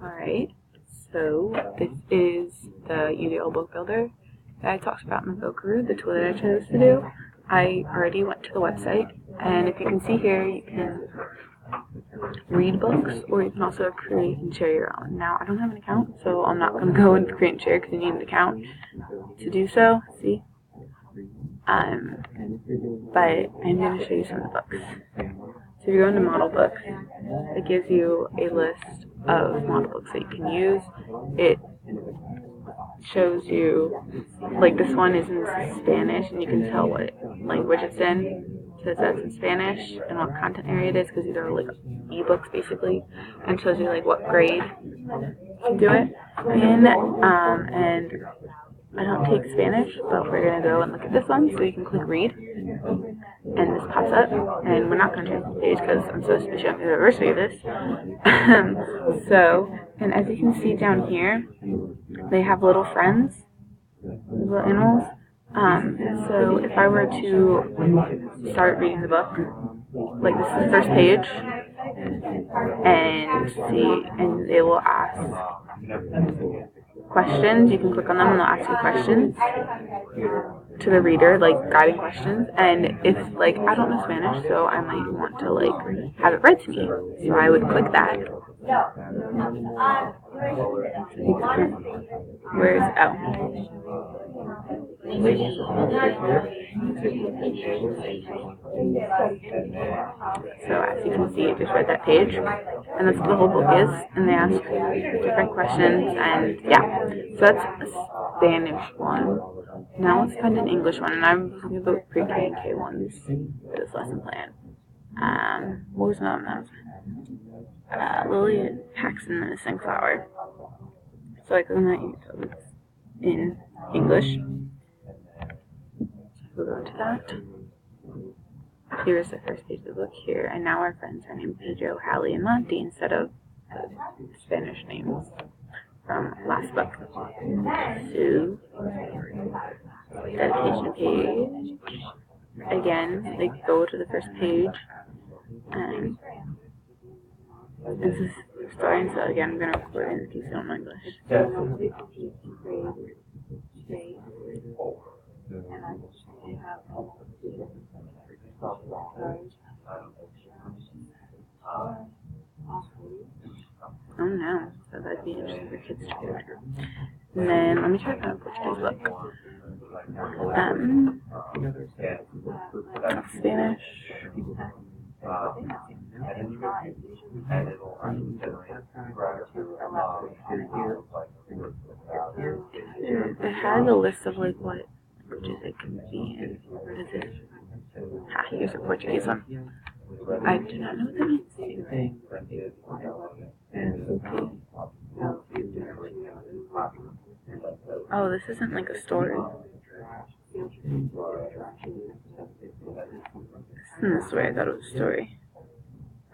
Alright, so this is the UDL book builder that I talked about in the Bokaroo, the tool that I chose to do. I already went to the website, and if you can see here, you can read books, or you can also create and share your own. Now, I don't have an account, so I'm not going to go and create and share because you need an account to do so, see? But I'm going to show you some of the books. So if you go into model books, it gives you a list of model books that you can use. It shows you, like this one is in Spanish, and you can tell what language it's in. So it says in Spanish and what content area it is, because these are like ebooks basically, and shows you like what grade to do it in. And I don't take Spanish, but we're gonna go and look at this one. So you can click read, and this pops up. And we're not gonna change the page because I'm supposed to be showing you the anniversary of this. And as you can see down here, they have little friends, little animals. So if I were to start reading the book, like this is the first page, and they will ask questions. You can click on them and they'll ask you questions to the reader, like guiding questions. And if like I don't know Spanish, so I might want to like have it read to me, so I would click that. Where is So as you can see, it just read that page, and that's what the whole book is, and they ask different questions, and yeah, so that's a Spanish one. Now let's find an English one, and I'm looking at the pre-K and K ones for this lesson plan. What was another one? Lily Paxton and the Missing Flower. So I click on that, so it's in English. We'll go into that. Here's the first page of the book here, and now our friends are named Pedro, Hallie, and Monty instead of the Spanish names from last book. So, dedication page. Again, they go to the first page, and this is starting, so again, I'm going to record it in case you don't know English. Oh no, so that'd be interesting for kids to read. And then, let me try to find a Portuguese book. Spanish. It has a list of like what languages it can be in. What is it? Here's a Portuguese one. I do not know what that means. Oh, this isn't like a story. This isn't a story, I thought it was a story.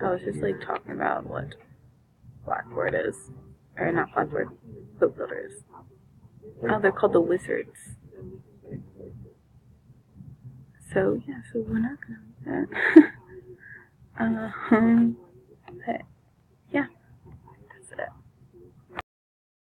Oh, it's just like talking about what Blackboard is. Or not Blackboard, Book Builder is. Oh, they're called the Wizards. So, yeah, so we're not gonna read that.